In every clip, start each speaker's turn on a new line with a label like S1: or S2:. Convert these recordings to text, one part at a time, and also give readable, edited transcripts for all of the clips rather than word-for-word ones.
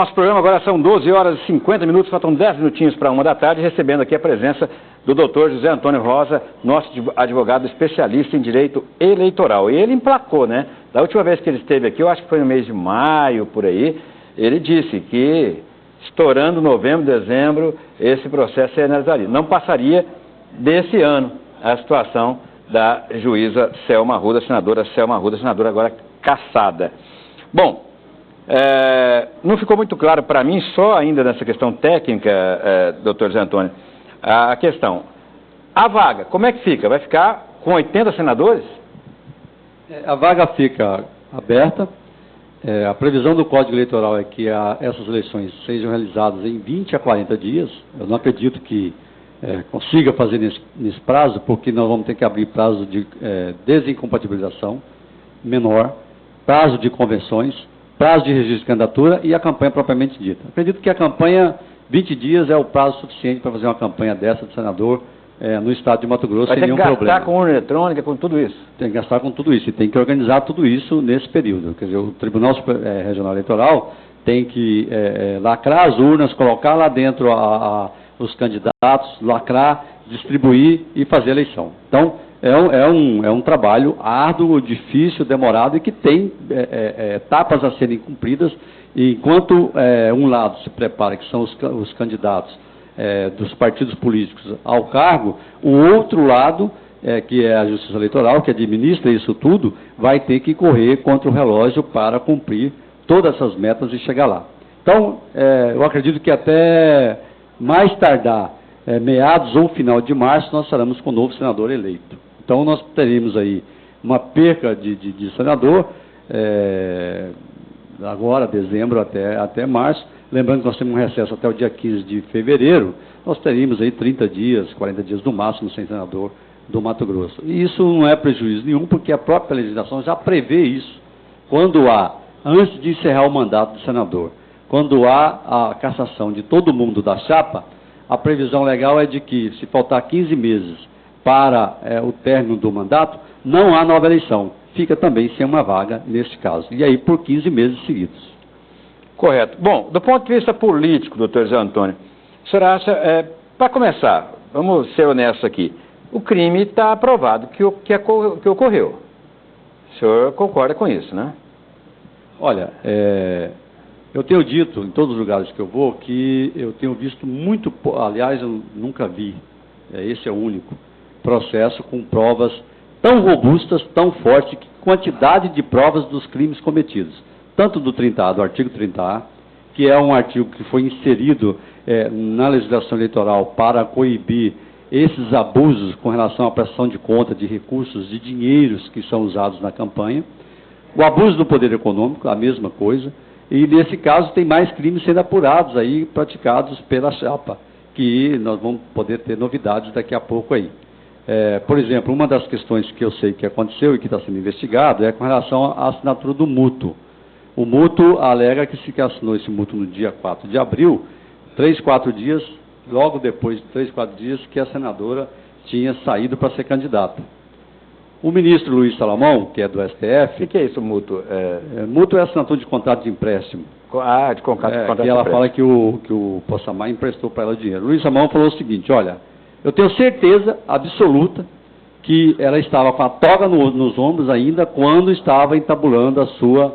S1: Nosso programa agora são 12 horas e 50 minutos, faltam 10 minutinhos para 1 da tarde, recebendo aqui a presença do doutor José Antônio Rosa, nosso advogado especialista em direito eleitoral. E ele emplacou, né? Da última vez que ele esteve aqui, eu acho que foi no mês de maio, por aí, ele disse que, estourando novembro, dezembro, esse processo se analisaria. Não passaria desse ano a situação da juíza Selma Arruda, senadora agora cassada. Bom, não ficou muito claro para mim, só ainda nessa questão técnica, doutor José Antônio, a questão. A vaga, como é que fica? Vai ficar com 80 senadores?
S2: A vaga fica aberta. A previsão do Código Eleitoral é que essas eleições sejam realizadas em 20 a 40 dias. Eu não acredito que consiga fazer nesse prazo, porque nós vamos ter que abrir prazo de desincompatibilização menor, prazo de convenções, prazo de registro de candidatura e a campanha propriamente dita. Acredito que a campanha, 20 dias é o prazo suficiente para fazer uma campanha dessa de senador no estado de Mato Grosso sem nenhum problema. Vai ter que gastar
S1: com urna eletrônica, com tudo isso?
S2: Tem que gastar com tudo isso e tem que organizar tudo isso nesse período. Quer dizer, o Tribunal Regional Eleitoral tem que lacrar as urnas, colocar lá dentro os candidatos, lacrar, distribuir e fazer a eleição. Então, é um trabalho árduo, difícil, demorado e que tem etapas a serem cumpridas. E enquanto um lado se prepara, que são os candidatos dos partidos políticos ao cargo, o outro lado, que é a Justiça Eleitoral, que administra isso tudo, vai ter que correr contra o relógio para cumprir todas essas metas e chegar lá. Então, eu acredito que até mais tardar, meados ou final de março, nós estaremos com o novo senador eleito. Então, nós teremos aí uma perca de senador, agora, dezembro até março. Lembrando que nós temos um recesso até o dia 15 de fevereiro, nós teríamos aí 30 dias, 40 dias no máximo sem senador do Mato Grosso. E isso não é prejuízo nenhum, porque a própria legislação já prevê isso. Quando antes de encerrar o mandato do senador, quando há a cassação de todo mundo da chapa, a previsão legal é de que, se faltar 15 meses para o término do mandato, não há nova eleição. Fica também sem uma vaga neste caso. E aí por 15 meses seguidos.
S1: Correto. Bom, do ponto de vista político, doutor José Antônio, o senhor acha, para começar, vamos ser honestos aqui, o crime está aprovado que ocorreu. O senhor concorda com isso, né?
S2: Olha, eu tenho dito em todos os lugares que eu vou que eu tenho visto muito, aliás, eu nunca vi, esse é o único processo com provas tão robustas, tão fortes, quantidade de provas dos crimes cometidos. Tanto do 30A, do artigo 30A, que é um artigo que foi inserido na legislação eleitoral para coibir esses abusos com relação à prestação de conta de recursos, de dinheiros que são usados na campanha. O abuso do poder econômico, a mesma coisa. E, nesse caso, tem mais crimes sendo apurados aí, praticados pela chapa, que nós vamos poder ter novidades daqui a pouco aí. Por exemplo, uma das questões que eu sei que aconteceu e que está sendo investigado é com relação à assinatura do mútuo. O mútuo alega que se assinou esse mútuo no dia 4 de abril, 3, 4 dias, logo depois de 3, 4 dias, que a senadora tinha saído para ser candidata. O ministro Luiz Salomão, que é do STF...
S1: O que é isso, mútuo?
S2: Mútuo é assinatura de contrato de empréstimo.
S1: De contrato de empréstimo.
S2: E ela fala que o Possamar emprestou para ela dinheiro. Luiz Salomão falou o seguinte, olha, eu tenho certeza absoluta que ela estava com a toga nos ombros ainda quando estava entabulando a sua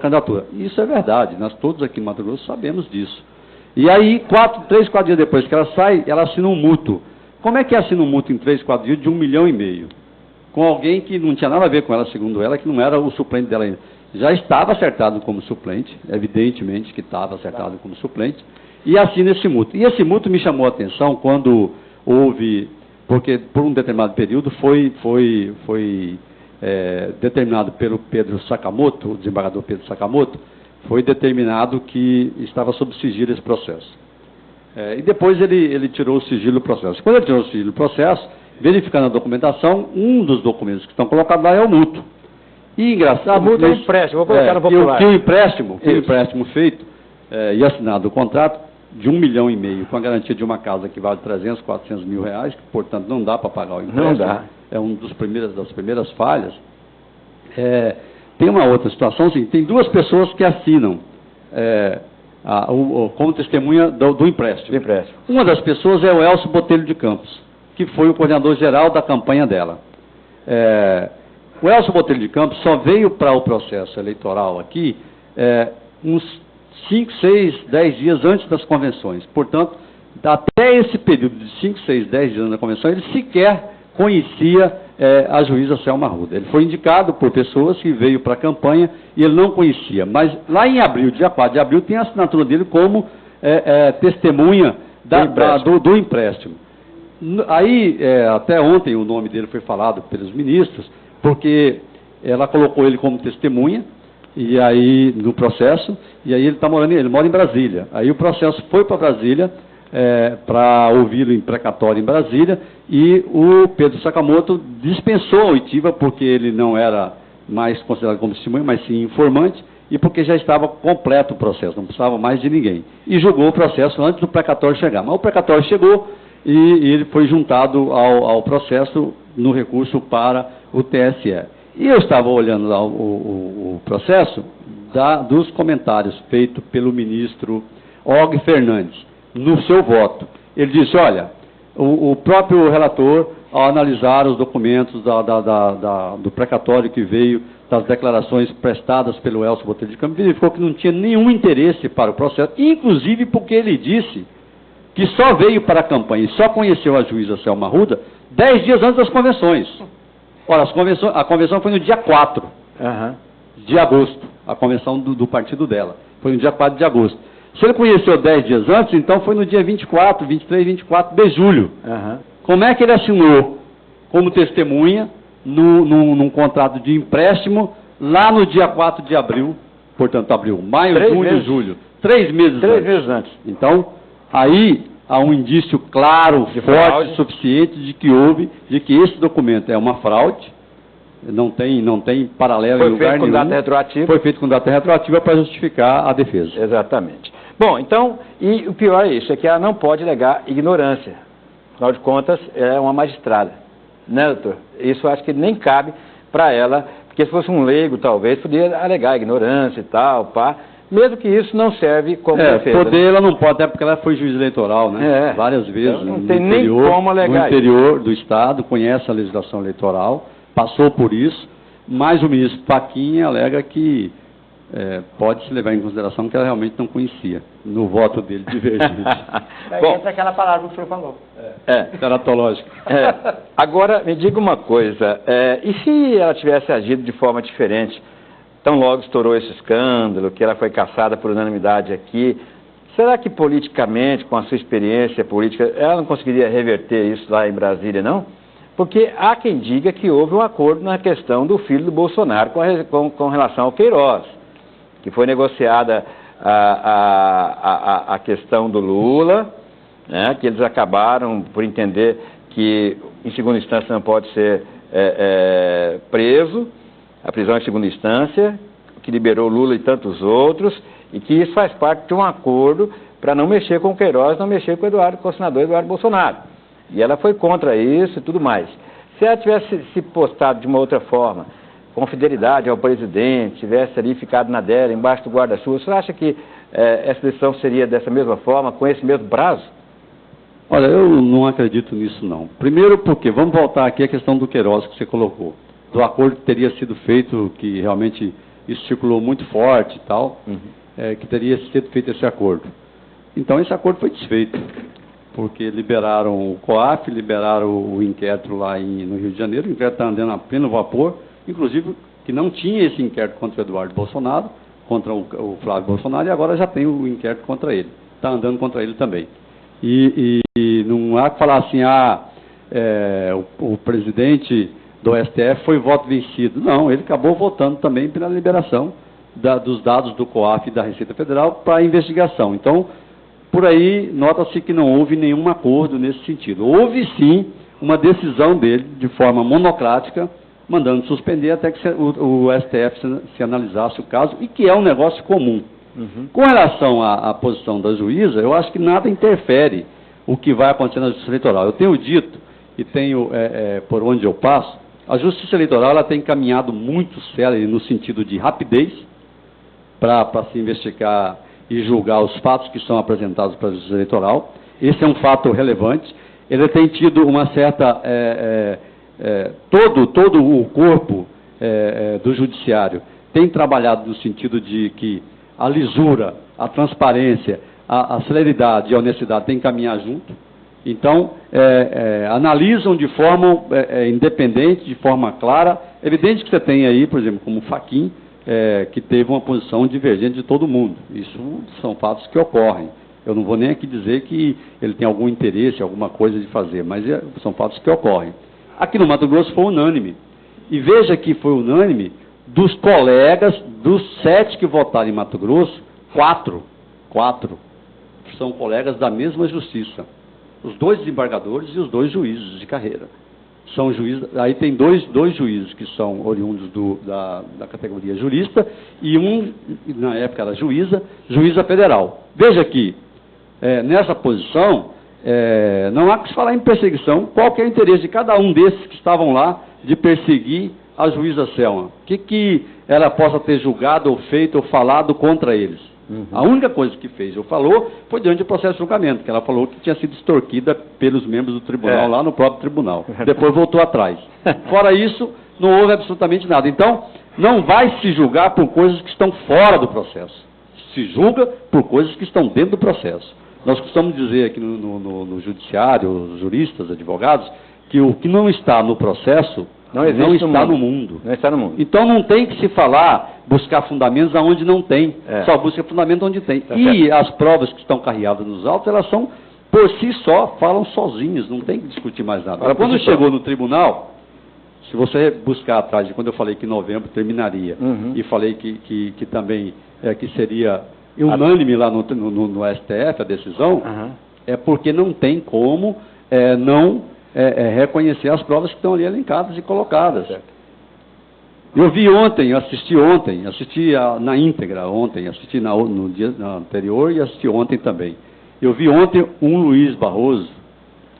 S2: candidatura. Isso é verdade, nós todos aqui em Mato Grosso sabemos disso. E aí, 3, 4 dias depois que ela sai, ela assina um mútuo. Como é que assina um mútuo em 3, 4 dias de R$1,5 milhão? Com alguém que não tinha nada a ver com ela, segundo ela, que não era o suplente dela ainda. Já estava acertado como suplente, evidentemente que estava acertado como suplente, e assina esse mútuo. E esse mútuo me chamou a atenção quando houve, porque por um determinado período foi determinado pelo Pedro Sakamoto, o desembargador Pedro Sakamoto, foi determinado que estava sob sigilo esse processo. E depois ele tirou o sigilo do processo. Quando ele tirou o sigilo do processo, verificando a documentação, um dos documentos que estão colocados lá é o mútuo. E engraçado...
S1: O mútuo é um empréstimo, vou colocar no popular.
S2: Que o empréstimo feito e assinado o contrato de R$1,5 milhão, com a garantia de uma casa que vale 300, 400 mil reais, que, portanto, não dá para pagar o empréstimo.
S1: Não dá.
S2: É uma das primeiras falhas. Tem uma outra situação, assim, tem duas pessoas que assinam como testemunha do empréstimo.
S1: Do empréstimo.
S2: Uma das pessoas é o Elcio Botelho de Campos, que foi o coordenador geral da campanha dela. O Elcio Botelho de Campos só veio para o processo eleitoral aqui uns 5, 6, 10 dias antes das convenções. Portanto, até esse período de 5, 6, 10 dias antes da convenção, ele sequer conhecia a juíza Selma Arruda. Ele foi indicado por pessoas que veio para a campanha e ele não conhecia. Mas lá em abril, dia 4 de abril, tem a assinatura dele como testemunha do empréstimo. Aí, até ontem o nome dele foi falado pelos ministros, porque ela colocou ele como testemunha, e aí, no processo, e aí ele mora em Brasília. Aí o processo foi para Brasília, para ouvi-lo em precatório em Brasília, e o Pedro Sakamoto dispensou a oitiva, porque ele não era mais considerado como testemunha, mas sim informante, e porque já estava completo o processo, não precisava mais de ninguém. E julgou o processo antes do precatório chegar. Mas o precatório chegou e ele foi juntado ao processo no recurso para o TSE. E eu estava olhando lá o processo dos comentários feitos pelo ministro Og Fernandes, no seu voto. Ele disse, olha, o próprio relator, ao analisar os documentos do precatório que veio, das declarações prestadas pelo Elcio Botelho de Campos, verificou que não tinha nenhum interesse para o processo, inclusive porque ele disse que só veio para a campanha e só conheceu a juíza Selma Arruda 10 dias antes das convenções. Ora, a convenção foi no dia 4 de agosto, a convenção do partido dela. Foi no dia 4 de agosto. Se ele conheceu 10 dias antes, então foi no dia 24, 23, 24 de julho. Como é que ele assinou como testemunha num contrato de empréstimo lá no dia 4 de abril, portanto, abril, maio, junho, julho. 3 meses antes.
S1: 3 meses antes.
S2: Então, aí há um indício claro, forte, suficiente de que esse documento é uma fraude, não tem paralelo em lugar nenhum. Foi feito com data retroativa. Foi feito com data retroativa para justificar a defesa.
S1: Exatamente. Bom, então, e o pior é isso, é que ela não pode alegar ignorância. Afinal de contas, ela é uma magistrada. Né, doutor? Isso eu acho que nem cabe para ela, porque se fosse um leigo, talvez, poderia alegar ignorância e tal, pá. Mesmo que isso não serve como defesa.
S2: Poder ela não pode, até porque ela foi juiz eleitoral, né? Várias vezes.
S1: Então, não tem nem como alegar
S2: no interior do Estado, conhece a legislação eleitoral, passou por isso, mas o ministro Fachin alega que pode se levar em consideração que ela realmente não conhecia, no voto dele divergente.
S3: Daí entra aquela palavra que o senhor falou.
S2: Teratológica.
S1: Agora, me diga uma coisa, e se ela tivesse agido de forma diferente? Tão logo estourou esse escândalo, que ela foi caçada por unanimidade aqui. Será que politicamente, com a sua experiência política, ela não conseguiria reverter isso lá em Brasília, não? Porque há quem diga que houve um acordo na questão do filho do Bolsonaro com relação ao Queiroz, que foi negociada a questão do Lula, né, que eles acabaram por entender que, em segunda instância, não pode ser preso, a prisão em segunda instância, que liberou Lula e tantos outros, e que isso faz parte de um acordo para não mexer com o Queiroz, não mexer com o senador Eduardo Bolsonaro. E ela foi contra isso e tudo mais. Se ela tivesse se postado de uma outra forma, com fidelidade ao presidente, tivesse ali ficado na dela, embaixo do guarda-chuva, você acha que essa decisão seria dessa mesma forma, com esse mesmo prazo?
S2: Olha, eu não acredito nisso, não. Primeiro porque, vamos voltar aqui à questão do Queiroz que você colocou. Do acordo que teria sido feito, que realmente isso circulou muito forte e tal, que teria sido feito esse acordo. Então, esse acordo foi desfeito, porque liberaram o COAF, liberaram o inquérito lá no Rio de Janeiro, o inquérito está andando a pleno vapor, inclusive que não tinha esse inquérito contra o Eduardo Bolsonaro, contra o Flávio Bolsonaro, e agora já tem o inquérito contra ele. Está andando contra ele também. E não há que falar assim, o presidente do STF foi voto vencido. Não, ele acabou votando também pela liberação dos dados do COAF e da Receita Federal para a investigação. Então, por aí, nota-se que não houve nenhum acordo nesse sentido. Houve, sim, uma decisão dele, de forma monocrática, mandando suspender até que o STF se analisasse o caso, e que é um negócio comum. Com relação à posição da juíza, eu acho que nada interfere o que vai acontecer na Justiça Eleitoral. Eu tenho dito, e tenho, por onde eu passo, a Justiça Eleitoral ela tem caminhado muito séria no sentido de rapidez, para se investigar e julgar os fatos que são apresentados para a Justiça Eleitoral. Esse é um fato relevante. Ele tem tido uma certa... todo o corpo do Judiciário tem trabalhado no sentido de que a lisura, a transparência, a celeridade e a honestidade têm que caminhar junto. Então, analisam de forma independente, de forma clara. É evidente que você tem aí, por exemplo, como o Fachin, que teve uma posição divergente de todo mundo. Isso são fatos que ocorrem. Eu não vou nem aqui dizer que ele tem algum interesse, alguma coisa de fazer, mas são fatos que ocorrem. Aqui no Mato Grosso foi unânime. E veja que foi unânime dos colegas, dos 7 que votaram em Mato Grosso, 4 são colegas da mesma justiça. Os 2 desembargadores e os 2 juízes de carreira. São juízes, aí tem dois juízes que são oriundos da categoria jurista e um, na época era juíza federal. Veja que, nessa posição, não há que se falar em perseguição. Qual que é o interesse de cada um desses que estavam lá de perseguir a juíza Selma? O que ela possa ter julgado ou feito ou falado contra eles? Uhum. A única coisa que fez ou falou foi diante do processo de julgamento, que ela falou que tinha sido extorquida pelos membros do tribunal, lá no próprio tribunal. Depois voltou atrás. Fora isso, não houve absolutamente nada. Então, não vai se julgar por coisas que estão fora do processo. Se julga por coisas que estão dentro do processo. Nós costumamos dizer aqui no judiciário, os juristas, advogados, que o que não está no processo não está no mundo.
S1: Não está no mundo.
S2: Então não tem que se falar, buscar fundamentos aonde não tem. Só busca fundamento onde tem. Tá, e certo. As provas que estão carreadas nos autos, elas são, por si só, falam sozinhas, não tem que discutir mais nada. Agora, quando chegou no tribunal, se você buscar atrás de quando eu falei que em novembro terminaria, e falei que também que seria unânime lá no STF a decisão, é porque não tem como não reconhecer as provas que estão ali elencadas e colocadas. Eu vi ontem, assisti na íntegra ontem, assisti no dia anterior e assisti ontem também. Eu vi ontem um Luiz Barroso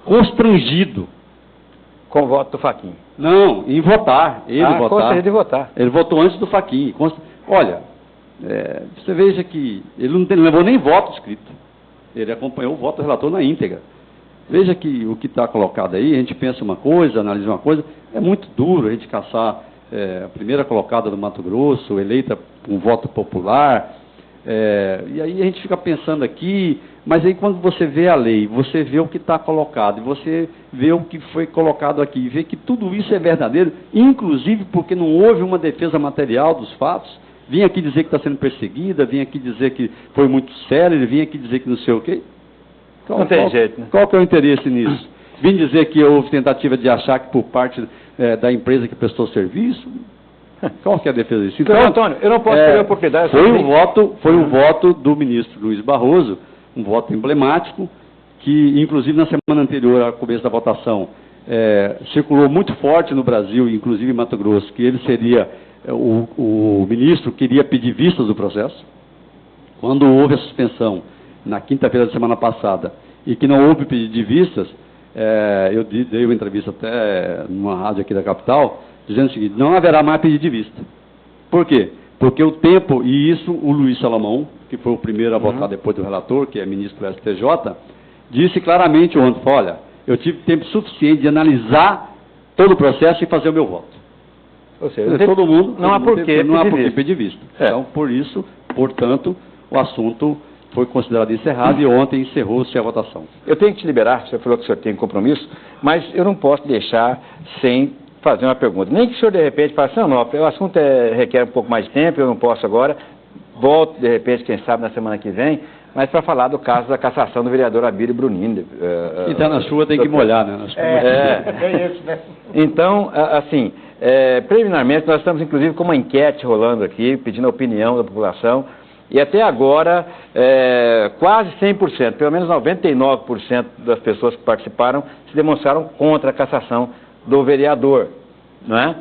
S2: constrangido.
S1: Com o voto do Fachin.
S2: Não, em votar.
S1: Constrangido de votar.
S2: Ele votou antes do Fachin. Olha, você veja que ele não levou nem voto escrito. Ele acompanhou o voto do relator na íntegra. Veja que o que está colocado aí, a gente pensa uma coisa, analisa uma coisa, é muito duro a gente caçar a primeira colocada do Mato Grosso, eleita com voto popular, e aí a gente fica pensando aqui, mas aí quando você vê a lei, você vê o que está colocado, e você vê o que foi colocado aqui, e vê que tudo isso é verdadeiro, inclusive porque não houve uma defesa material dos fatos, vim aqui dizer que está sendo perseguida, vim aqui dizer que foi muito sério, vim aqui dizer que não sei o quê.
S1: Não tem jeito, né?
S2: Qual que é o interesse nisso? Vim dizer que houve tentativa de achar que por parte da empresa que prestou serviço? Qual que é a defesa disso?
S1: Então, Antônio, eu não posso ter a oportunidade...
S2: Foi um voto do ministro Luiz Barroso, um voto emblemático, que inclusive na semana anterior ao começo da votação, circulou muito forte no Brasil, inclusive em Mato Grosso, que ele seria, o ministro queria pedir vistas do processo. Quando houve a suspensão, na quinta-feira da semana passada, e que não houve pedido de vistas, eu dei uma entrevista até numa rádio aqui da capital, dizendo o seguinte: não haverá mais pedido de vista. Por quê? Porque o tempo, e isso o Luiz Salomão, que foi o primeiro a votar depois do relator, que é ministro do STJ, disse claramente ontem: olha, eu tive tempo suficiente de analisar todo o processo e fazer o meu voto. Ou seja, todo mundo
S1: não há por que
S2: pedir vista. Então, por isso, portanto, o assunto foi considerado encerrado e ontem encerrou-se a votação.
S1: Eu tenho que te liberar, você falou que o senhor tem compromisso, mas eu não posso deixar sem fazer uma pergunta. Nem que o senhor, de repente, fale assim: não, o assunto requer um pouco mais de tempo, eu não posso agora, volto, de repente, quem sabe, na semana que vem, mas para falar do caso da cassação do vereador Abílio Brunini.
S2: Quem está na chuva tem que molhar, né?
S3: É isso, né?
S1: Então, assim, preliminarmente, nós estamos, inclusive, com uma enquete rolando aqui, pedindo a opinião da população. E até agora, quase 100%, pelo menos 99% das pessoas que participaram se demonstraram contra a cassação do vereador, não é?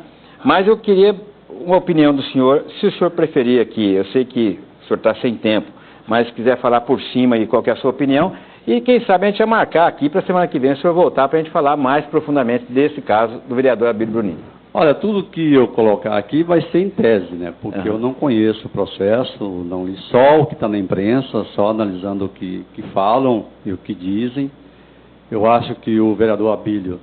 S1: Mas eu queria uma opinião do senhor, se o senhor preferir aqui, eu sei que o senhor está sem tempo, mas se quiser falar por cima aí qual que é a sua opinião, e quem sabe a gente vai marcar aqui para a semana que vem o senhor voltar para a gente falar mais profundamente desse caso do vereador Abílio Brunini.
S2: Olha, tudo que eu colocar aqui vai ser em tese, né? Porque eu não conheço o processo, não li só o que está na imprensa, só analisando o que falam e o que dizem. Eu acho que o vereador Abílio,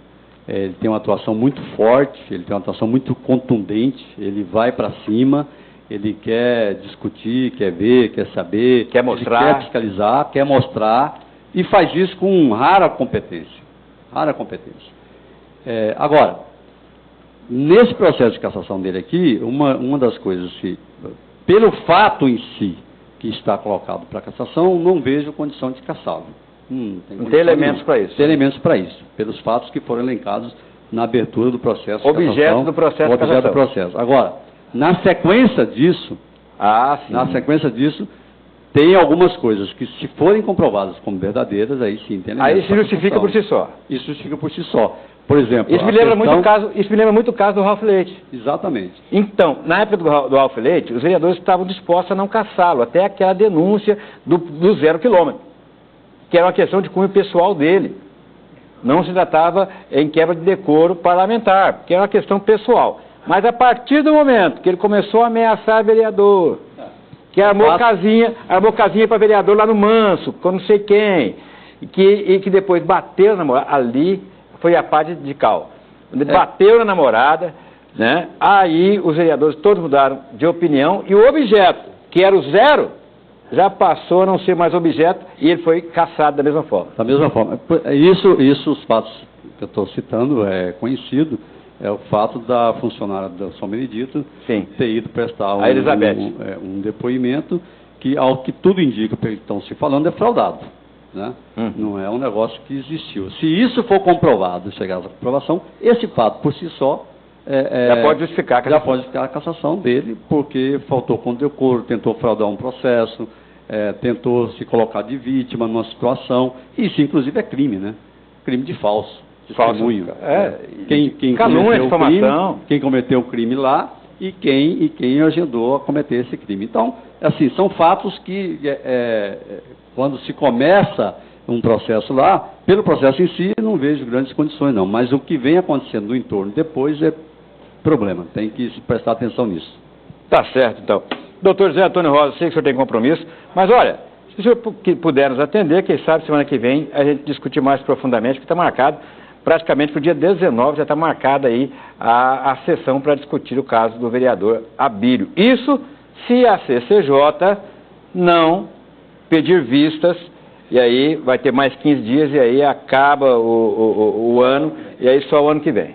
S2: ele tem uma atuação muito forte, ele tem uma atuação muito contundente, ele vai para cima, ele quer discutir, quer ver, quer saber,
S1: quer mostrar,
S2: quer fiscalizar, quer mostrar, e faz isso com rara competência. Rara competência. Agora, nesse processo de cassação dele aqui, uma das coisas que, pelo fato em si que está colocado para cassação, não vejo condição de cassá-lo.
S1: Não tem elementos para isso.
S2: Tem elementos para isso, pelos fatos que foram elencados na abertura do processo
S1: de cassação. Objeto do processo de cassação.
S2: Objeto do processo. Agora, na sequência disso, tem algumas coisas que, se forem comprovadas como verdadeiras, aí sim tem elementos.
S1: Aí se justifica por si só.
S2: Isso justifica por si só. Por exemplo,
S1: isso me lembra muito o caso do Ralph Leite.
S2: Exatamente.
S1: Então, na época do Ralph Leite, os vereadores estavam dispostos a não cassá-lo, até aquela denúncia do 0 quilômetro, que era uma questão de cunho pessoal dele. Não se tratava em quebra de decoro parlamentar, porque era uma questão pessoal. Mas a partir do momento que ele começou a ameaçar vereador, que armou casinha para vereador lá no Manso, com não sei quem, e que depois bateu na namorada, ali foi a parte de cal. Ele bateu na namorada, né? Aí os vereadores todos mudaram de opinião e o objeto, que era o 0, já passou a não ser mais objeto e ele foi cassado da mesma forma.
S2: Da mesma forma. Isso os fatos que eu estou citando é conhecido, é o fato da funcionária da São Benedito ter ido prestar um depoimento que, ao que tudo indica, pelo que estão se falando, é fraudado. Né? Não é um negócio que existiu. Se isso for comprovado, chegar à comprovação, esse fato por si só
S1: já pode justificar
S2: a cassação dele, porque faltou com decoro, tentou fraudar um processo, tentou se colocar de vítima numa situação. Isso, inclusive, é crime, né? Crime de falso testemunho.
S1: Calúnia, difamação.
S2: Quem cometeu o crime lá e quem agendou a cometer esse crime. Então, assim, são fatos que, quando se começa um processo lá, pelo processo em si, não vejo grandes condições, não. Mas o que vem acontecendo no entorno depois é problema. Tem que se prestar atenção nisso.
S1: Tá certo, então. Doutor José Antônio Rosa, sei que o senhor tem compromisso, mas olha, se o senhor puder nos atender, quem sabe semana que vem a gente discutir mais profundamente, porque está marcado praticamente para o dia 19, já está marcada aí a sessão para discutir o caso do vereador Abílio. Isso se a CCJ não pedir vistas, e aí vai ter mais 15 dias, e aí acaba o ano, e aí só o ano que vem.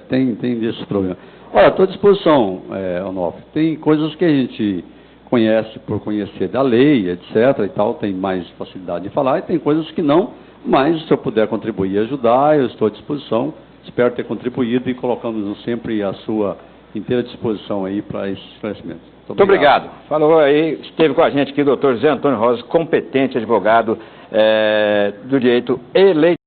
S2: Tem esse problema. Olha, estou à disposição, Onofre. Tem coisas que a gente conhece por conhecer da lei, etc. e tal, tem mais facilidade de falar, e tem coisas que não. Mas, se eu puder contribuir e ajudar, eu estou à disposição. Espero ter contribuído e colocamos sempre à sua inteira disposição aí para esse esclarecimento.
S1: Muito obrigado. Falou aí, esteve com a gente aqui o doutor José Antônio Rosa, competente advogado do direito eleitoral.